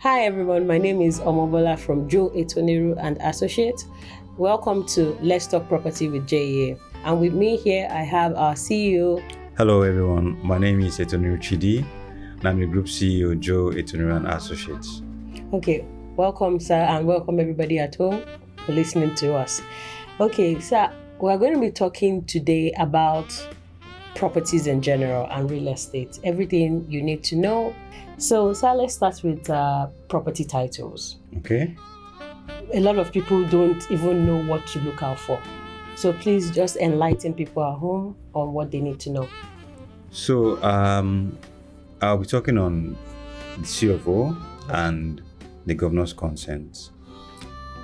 Hi everyone, my name is Omobola from Joe Etoniru and Associates. Welcome to Let's Talk Property with JEA. And with me here, I have our CEO. Hello everyone, my name is Etoniru Chidi, and I'm the Group CEO, Joe Etoniru Associates. Okay, welcome sir, and welcome everybody at home for listening to us. Okay, sir, we're going to be talking today about properties in general and real estate, everything you need to know. So, sir, let's start with property titles. Okay. A lot of people don't even know what to look out for. So please just enlighten people at home on what they need to know. So, I'll be talking on the CFO and the governor's consent.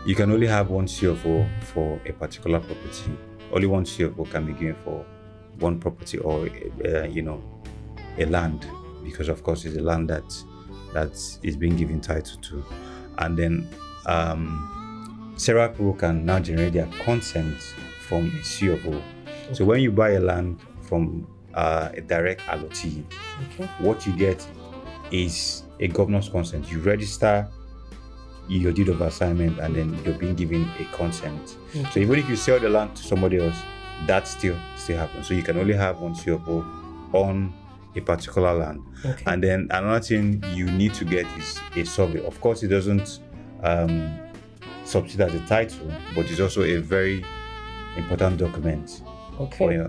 You can only have one CFO for a particular property. Only one CFO can be given for one property or, a land, because of course it's a land that is being given title to. And then several people can now generate their consent from a CFO. Okay. So when you buy a land from a direct allottee, what you get is a governor's consent. You register your deed of assignment and then you're being given a consent. Okay. So even if you sell the land to somebody else, that still happens. So you can only have one CFO on a particular land. Okay. And then another thing you need to get is a survey. Of course, it doesn't subsidize the title, but it's also a very important document. Okay.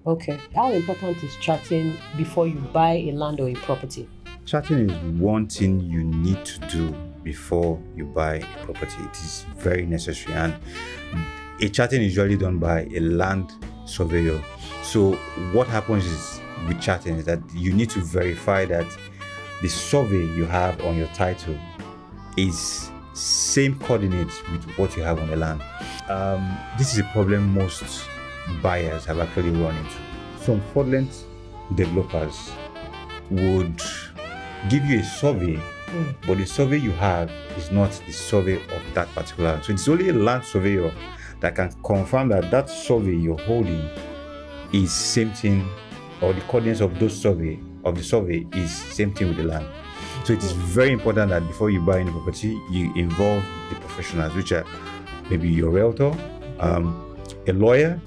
Okay. How important is charting before you buy a land or a property? Charting is one thing you need to do before you buy a property. It is very necessary, and a charting is usually done by a land surveyor. So what happens is with charting is that you need to verify that the survey you have on your title is same coordinates with what you have on the land. This is a problem most buyers have actually run into. Some fraudulent developers would give you a survey, but the survey you have is not the survey of that particular land. So it's only a land surveyor that can confirm that that survey you're holding is same thing, or the coordinates of the survey is same thing with the land. So it is very important that before you buy any property, you involve the professionals, which are maybe your realtor, a lawyer,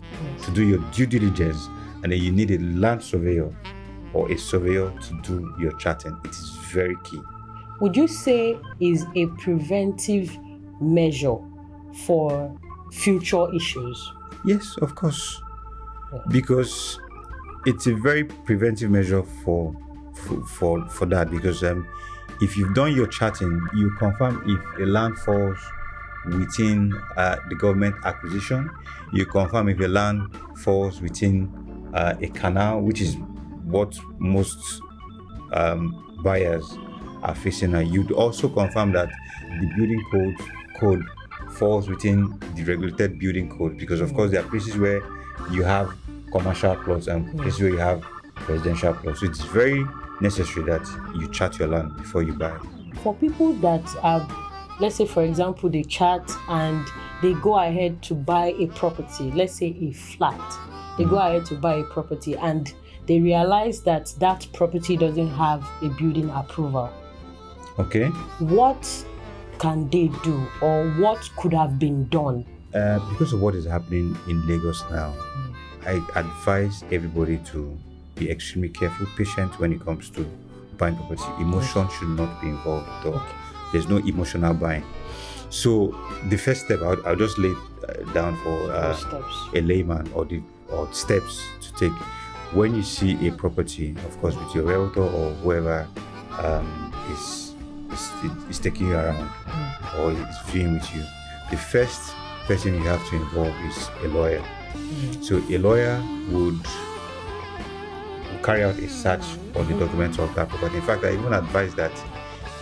to do your due diligence, and then you need a land surveyor or a surveyor to do your charting. It is very key. Would you say is a preventive measure for future issues? Yes, of course, because it's a very preventive measure for that, because if you've done your charting, you confirm if a land falls within the government acquisition, you confirm if a land falls within a canal, which is what most buyers are facing now. You'd also confirm that the building code falls within the regulated building code, because of course there are places where you have commercial plots and places where you have residential plots. So it's very necessary that you chart your land before you buy. For people that have, let's say for example, they chart and they go ahead to buy a property, let's say a flat, they go ahead to buy a property and they realize that that property doesn't have a building approval. Okay. What can they do, or what could have been done? Because of what is happening in Lagos now, I advise everybody to be extremely careful, patient when it comes to buying property. Emotion should not be involved at all. Okay. There's no emotional buying. So the first step, I'll just lay down for a layman or steps to take. When you see a property, of course, with your realtor or whoever is taking you around or is viewing with you, the first person you have to involve is a lawyer. So a lawyer would carry out a search on the documents of that property. In fact, I even advise that,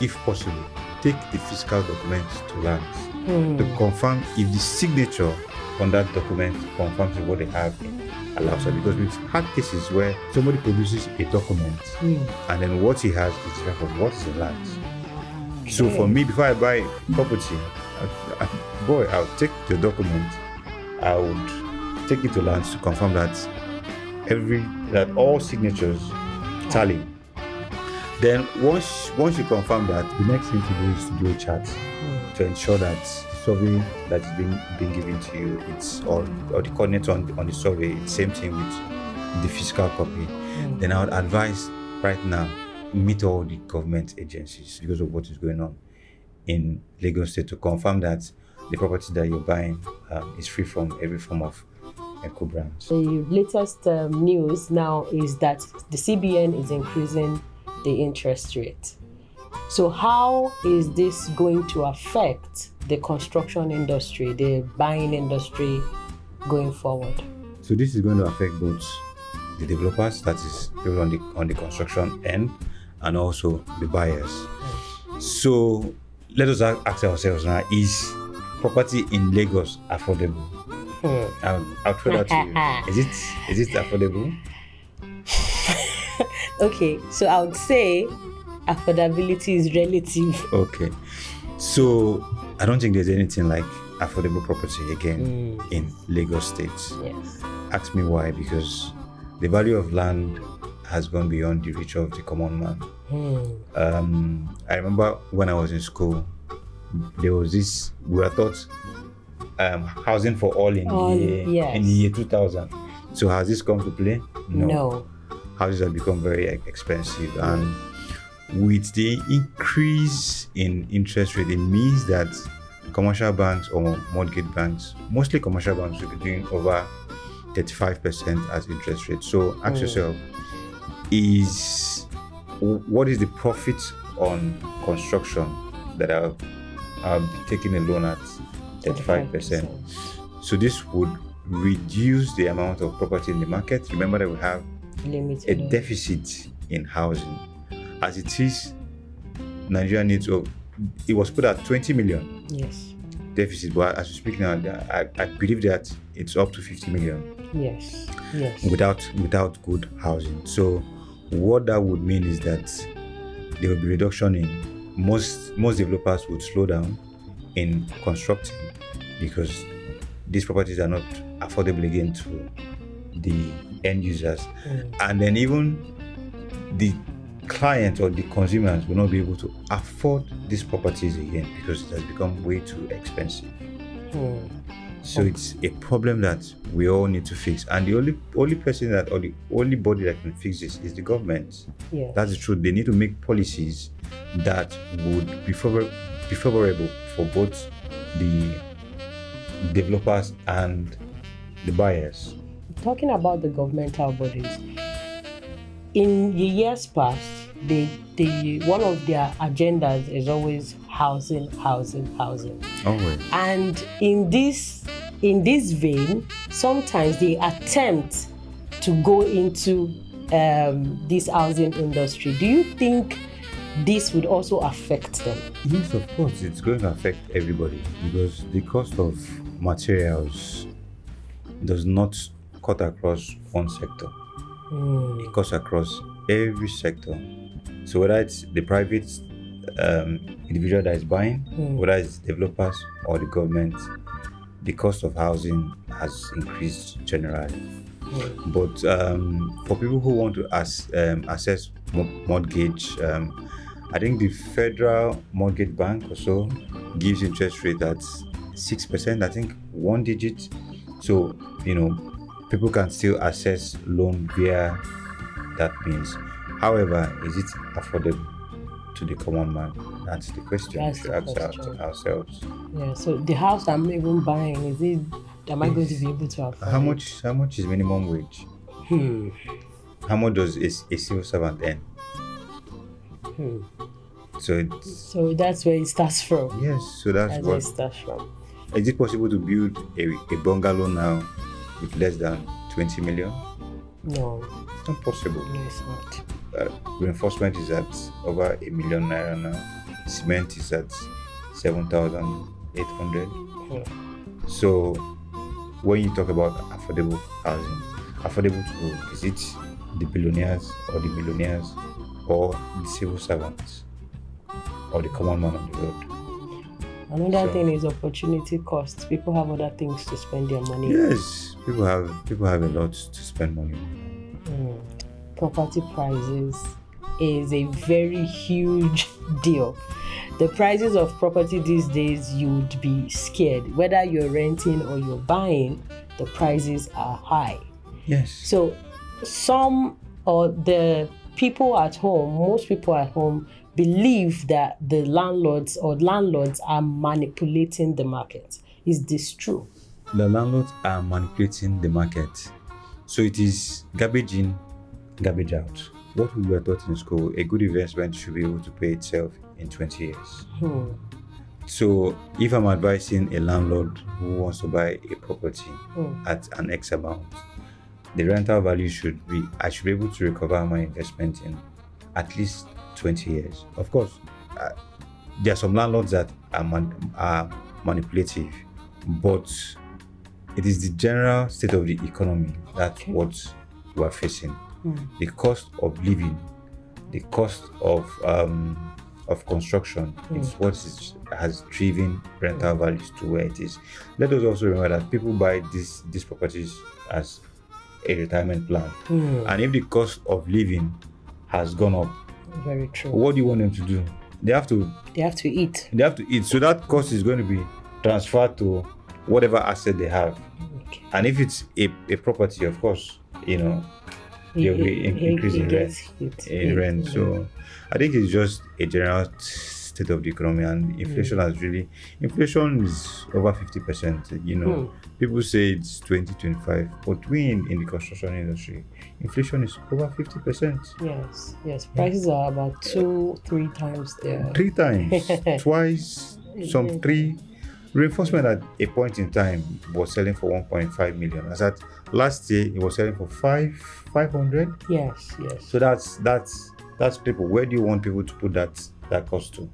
if possible, take the physical documents to lands to confirm if the signature on that document confirms what they have in Alausa. Because we've had cases where somebody produces a document and then what he has is different from what is in lands. So for me, before I buy property, I'll take the document, I would take it to lands to confirm that all signatures tally. Then once you confirm that, the next thing to do is to do a chart to ensure that the survey that is being given to you, it's or the coordinates on the survey, it's same thing with the physical copy. Then I would advise right now, meet all the government agencies because of what is going on in Lagos State to confirm that the property that you're buying is free from every form of eco-brands. The latest news now is that the CBN is increasing the interest rate. So how is this going to affect the construction industry, the buying industry going forward? So this is going to affect both the developers, that is people on the construction end, and also the buyers. So let us ask ourselves now, is property in Lagos affordable? I'll throw that to you. Is it affordable? Okay, so I would say affordability is relative. Okay, so I don't think there's anything like affordable property again in Lagos State. Yes. Ask me why, because the value of land has gone beyond the reach of the common man. I remember when I was in school, there was this, we were taught housing for all in the year 2000. So has this come to play? No. Houses have become very expensive, and with the increase in interest rate, it means that commercial banks or mortgage banks, mostly commercial banks, will be doing over 35% as interest rate. So ask yourself, what is the profit on construction that I'll be taking a loan at 35%? So this would reduce the amount of property in the market. Remember that we have a deficit in housing. As it is, Nigeria needs it was put at 20 million deficit, but as we speak now, I believe that it's up to 50 million. Yes. Without good housing. So what that would mean is that there will be reduction in most developers would slow down in constructing because these properties are not affordable again to the end users. And then even the clients or the consumers will not be able to afford these properties again because it has become way too expensive. So it's a problem that we all need to fix, and the only person that, or the only body that can fix this is the government. That's the truth. They need to make policies that would be favorable for both the developers and the buyers. Talking about the governmental bodies, in the years past, one of their agendas is always housing. Always. And in this vein, sometimes they attempt to go into this housing industry. Do you think this would also affect them? Yes, of course, it's going to affect everybody because the cost of materials does not cut across one sector. It cuts across every sector. So whether it's the private individual that is buying, whether it's developers or the government, the cost of housing has increased generally. But for people who want to access mortgage, I think the Federal Mortgage Bank also gives interest rate at 6%, I think one digit. So, people can still access loan via that means. However, is it affordable to the common man? That's the question we should ask ourselves. Yeah, so the house I'm even buying, am I going to be able to afford How much is minimum wage? How much does a civil servant earn? So that's where it starts from. Yes, so that's where it starts from. Is it possible to build a bungalow now with less than 20 million? No. It's not possible. No, it's not. Reinforcement is at over 1 million naira now. Cement is at 7,800. So when you talk about affordable housing, affordable to who? Is it the billionaires or the millionaires or the civil servants or the common man on the road? Another thing is opportunity cost. People have other things to spend their money. Yes, people have a lot to spend money on. Property prices. is a very huge deal. The prices of property these days, you would be scared. Whether you're renting or you're buying, the prices are high. Yes. So some or the people at home, most people at home, believe that the landlords are manipulating the market. Is this true? The landlords are manipulating the market. So it is garbage in, garbage out. What we were taught in school, a good investment should be able to pay itself in 20 years. So if I'm advising a landlord who wants to buy a property at an X amount, the rental value I should be able to recover my investment in at least 20 years. Of course, there are some landlords that are manipulative, but it is the general state of the economy that's what we are facing. The cost of living, the cost of construction is what has driven rental values to where it is. Let us also remember that people buy these properties as a retirement plan, and if the cost of living has gone up, very true, what do you want them to do? They have to eat. So that cost is going to be transferred to whatever asset they have. And if it's a property, of course, there will be increase in rent. So I think it's just a general state of the economy, and inflation is over 50%. People say it's 20-25, but we in the construction industry, inflation is over 50%. Yes. Prices are about 2-3 times there. 3 times, twice, some 3. Reinforcement at a point in time was selling for 1.5 million. As at last year, it was selling for 500. Yes. So that's people. Where do you want people to put that cost to?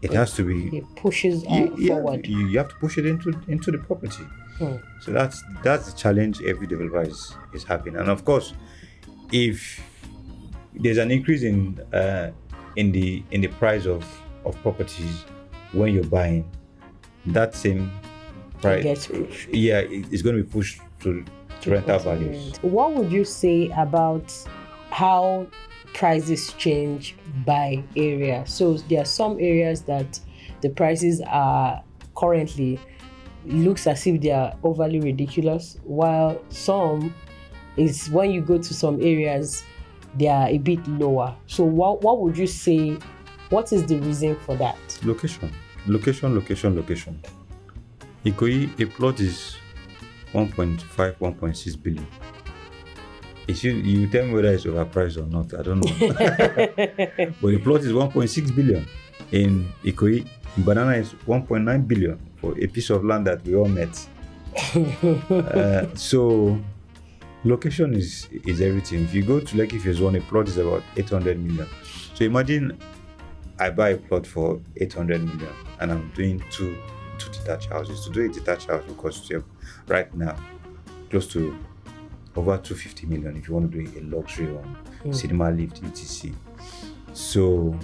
It has to be. It pushes forward. You have to push it into the property. So that's the challenge every developer is having. And of course, if there's an increase in the price of properties when you're buying, that same price gets pushed. It's going to be pushed to rental values. What would you say about how prices change by area? So there are some areas that the prices are currently looks as if they are overly ridiculous, while some is when you go to some areas they are a bit lower. So what would you say? What is the reason for that? Location. Ikoyi, a plot is 1.5, 1.6 billion. You tell me whether it's overpriced or not, I don't know. But the plot is 1.6 billion. In Ikoyi, banana is 1.9 billion for a piece of land that we all met. So location is everything. If you go to Lekki Phase 1, a plot is about 800 million. So imagine I buy a plot for 800 million and I'm doing two detached houses. To do a detached house will cost you right now close to over 250 million if you want to do a luxury one, cinema lift, etc. So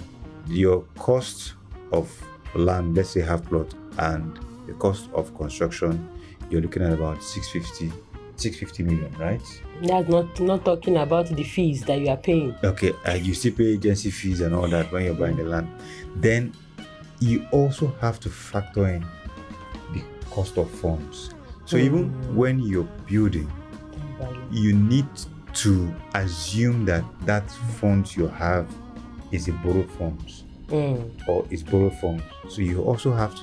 your cost of land, let's say half plot, and the cost of construction, you're looking at about 650 million, right? That's not talking about the fees that you are paying. Okay, you still pay agency fees and all that when you're buying the land. Then you also have to factor in the cost of funds. So even when you're building, you need to assume that funds you have is a borrowed funds or is borrowed funds. So you also have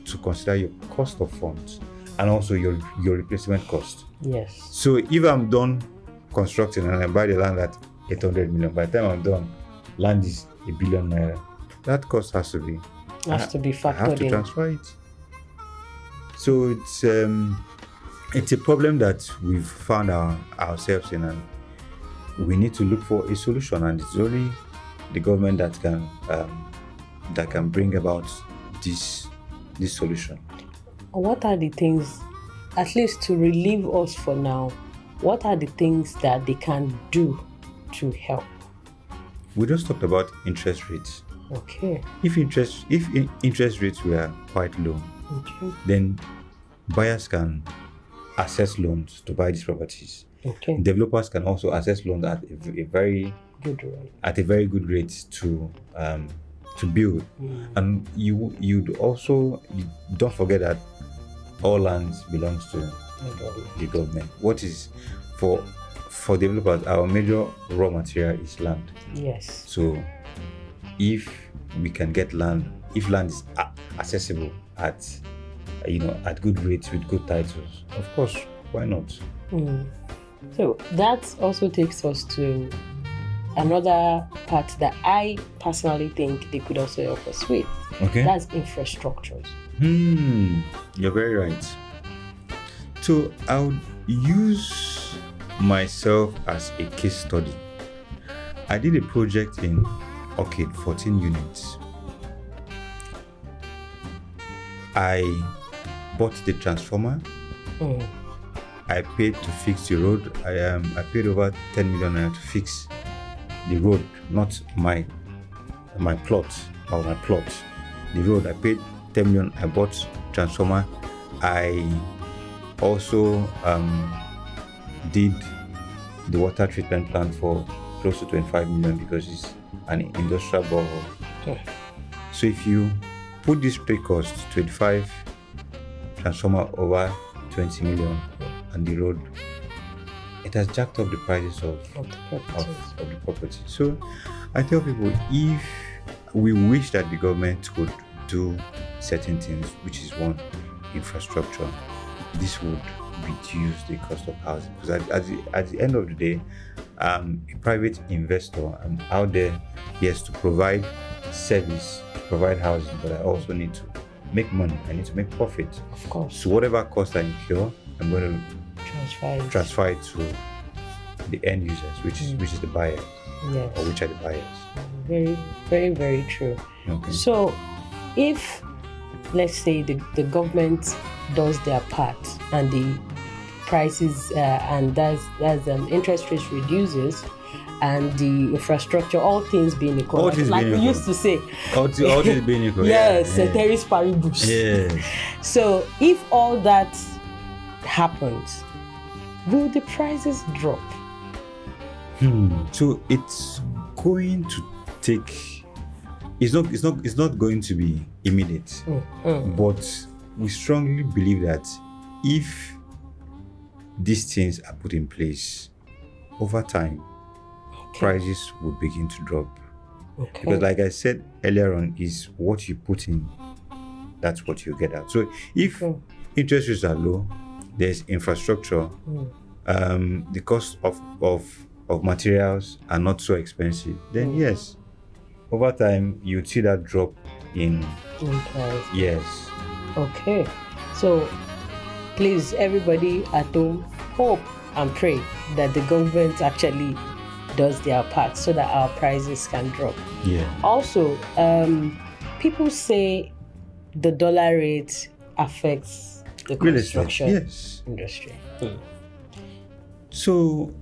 to consider your cost of funds and also your replacement cost. Yes. So if I'm done constructing and I buy the land at 800 million, by the time I'm done, land is 1 billion naira. That cost has to be factored in. I have to transfer it. So it's a problem that we've found ourselves in, and we need to look for a solution. And it's only the government that can bring about this solution. What are the things, at least to relieve us for now, what are the things that they can do to help? We just talked about interest rates. Okay. If interest rates were quite low, then buyers can access loans to buy these properties. Okay. Developers can also access loans at a very Good rate. at a very good rate to build. And you don't forget that all lands belongs to the government. What is for developers, our major raw material is land. Yes. So if we can get land, if land is accessible at good rates with good titles, of course, why not? So that also takes us to another part that I personally think they could also help us with. Okay. That's infrastructures. You're very right. So I would use myself as a case study. I did a project in Orchid, 14 units. I bought the transformer. I paid to fix the road. I paid over 10 million naira to fix the road, not my plot or my plot. The road, I paid 10 million. I bought transformer. I also did the water treatment plant for close to 25 million because it's an industrial borehole. So if you put this straight cost, 25 transformer over 20 million and the road, it has jacked up the prices of the property. So I tell people, if we wish that the government could do certain things, which is one, infrastructure, this would reduce the cost of housing. Because at the end of the day, a private investor, I'm out there, yes, to provide service, to provide housing, but I also need to make money. I need to make profit. Of course. So whatever cost I incur, I'm going to transfer it to the end users, which is the buyers. Yes. Or which are the buyers. Very, very, very true. Okay. So if, let's say, the government does their part and the prices and that's interest rates reduces and the infrastructure, all things being equal, like we used to say, all things being equal. Yes, ceteris paribus. Yes. So if all that happens, will the prices drop? So it's going to take. It's not going to be immediate. But we strongly believe that if these things are put in place over time, prices will begin to drop. Because like I said earlier on, is what you put in, that's what you get out. So if interest rates are low, there's infrastructure, the cost of materials are not so expensive, then yes, over time you'd see that drop in price. Yes. Okay. So please, everybody at home, hope and pray that the government actually does their part so that our prices can drop. Yeah. Also, people say the dollar rate affects the construction industry. So,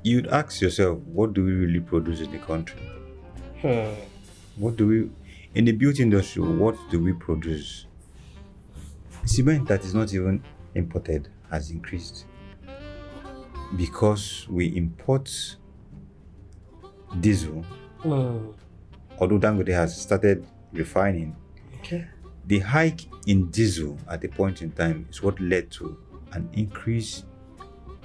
you'd ask yourself, what do we really produce in the country? What do we, in the beauty industry, what do we produce? Cement that is not even imported has increased because we import diesel. Although Dangote has started refining, the hike in diesel at a point in time is what led to an increase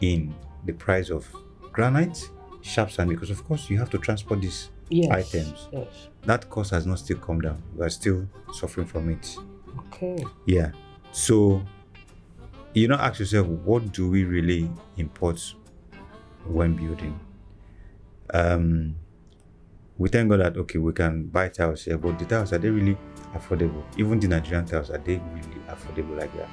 in the price of granite, sharp sand, because of course you have to transport these items. Yes. That cost has not still come down. We are still suffering from it. Okay. Yeah. So you don't ask yourself, what do we really import when building? We thank God that we can buy tiles here, but the tiles, are they really affordable? Even the Nigerian tiles, are they really affordable like that?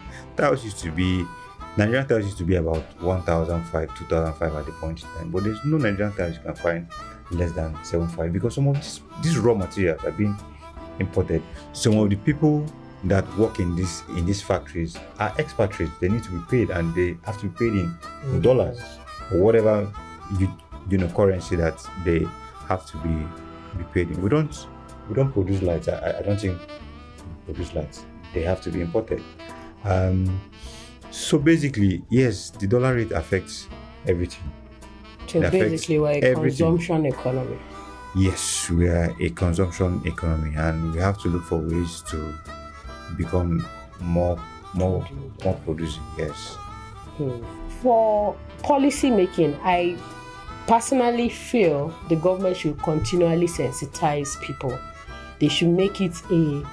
Nigerian tiles used to be about 1,500, 2,500 at the point in time, but there's no Nigerian tiles you can find less than 7,500 because some of these raw materials are being imported. Some of the people that work in these factories are expatriates. They need to be paid, and they have to be paid in dollars or whatever currency that they have to be paid in. We don't produce lights. I don't think we produce lights. They have to be imported. So basically, yes, the dollar rate affects everything. So It affects basically, we're a everything. consumption economy. Yes, we are a consumption economy, and we have to look for ways to become more producing. Yes. For policy making, I personally feel the government should continually sensitize people. They should make it an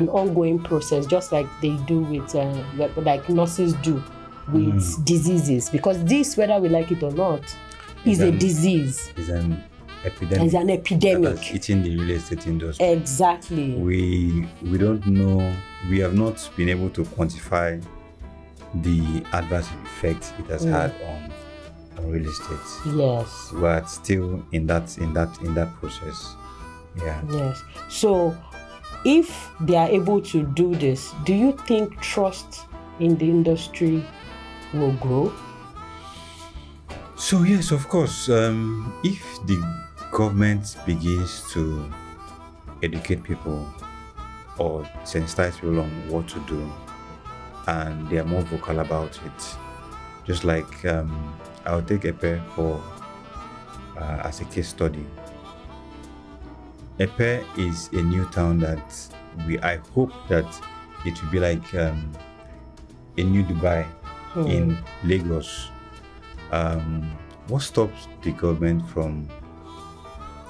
ongoing process, just like they do with like nurses do with diseases, because this, whether we like it or not, is a disease. It's an epidemic. It's an epidemic. That has eaten the real estate industry. Exactly. We don't know. We have not been able to quantify the adverse effects it has had on real estate. Yes. We're still in that process. Yeah. Yes. So, if they are able to do this, do you think trust in the industry will grow? So yes, of course. If the government begins to educate people or sensitize people on what to do, and they are more vocal about it, just like I'll take Epe for as a case study. Epe is a new town that I hope that it will be like a new Dubai in Lagos. What stops the government from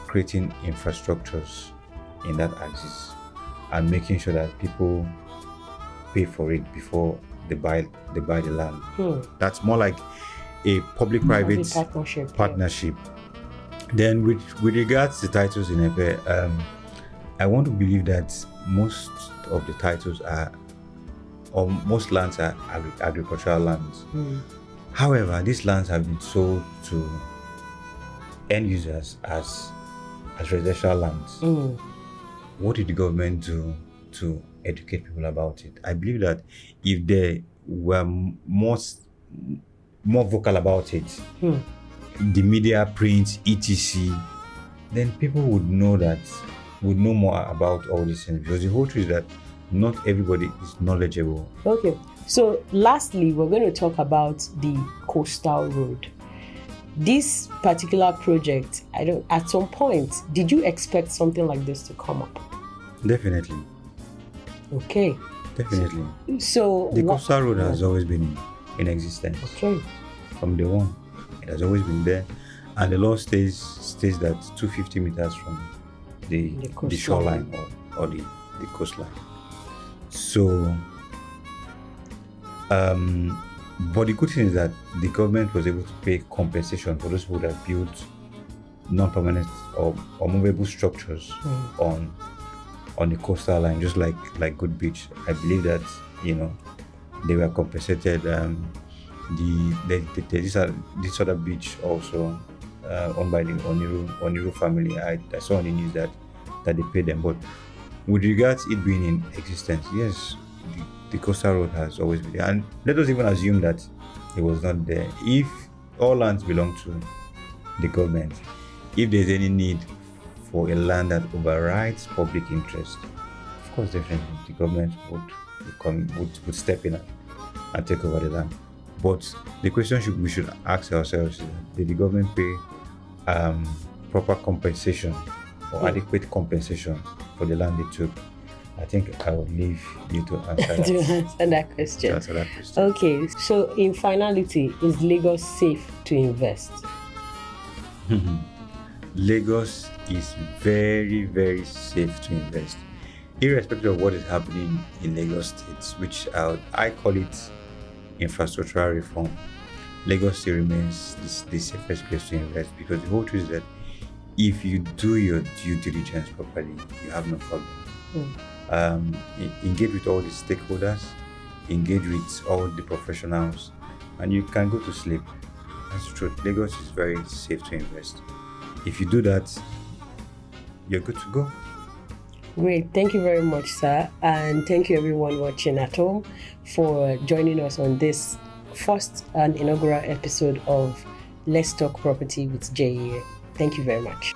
creating infrastructures in that axis and making sure that people pay for it before they buy the land? That's more like a public-private partnership. Then with regards to titles in Epe, I want to believe that most of the titles most lands are agricultural lands. However, these lands have been sold to end users as residential lands. What did the government do to educate people about it? I believe that if they were more vocal about it, the media, print, etc., then people would know more about all these things, because the whole truth is that not everybody is knowledgeable. Okay, so lastly, we're going to talk about the coastal road. This particular project, at some point, did you expect something like this to come up? Definitely. Okay. Definitely. So the coastal road has always been in existence. Okay. From day one, it has always been there, and the law states that 250 meters from the shoreline or the coastline. So, but the good thing is that the government was able to pay compensation for those people that built non-permanent or movable structures on the coastal line, just like Good Beach. I believe that they were compensated. This other beach also owned by the Oniru family. I saw on the news that they paid them. But with regards it being in existence, yes, the coastal road has always been there. And let us even assume that it was not there. If all lands belong to the government, if there's any need for a land that overrides public interest, of course, definitely the government would step in and take over the land. But the question we should ask ourselves is, did the government pay proper compensation or adequate compensation for the land they took? I think I would leave you to answer that. To answer that question. Okay, so in finality, is Lagos safe to invest? Lagos is very, very safe to invest, irrespective of what is happening in Lagos State, which I call it infrastructural reform. Lagos still remains the safest place to invest, because the whole truth is that if you do your due diligence properly, you have no problem. Engage with all the stakeholders, engage with all the professionals, and you can go to sleep. That's the truth. Lagos is very safe to invest. If you do that, you're good to go. Great. Thank you very much, sir. And thank you everyone watching at home for joining us on this first and inaugural episode of Let's Talk Property with JEA. Thank you very much.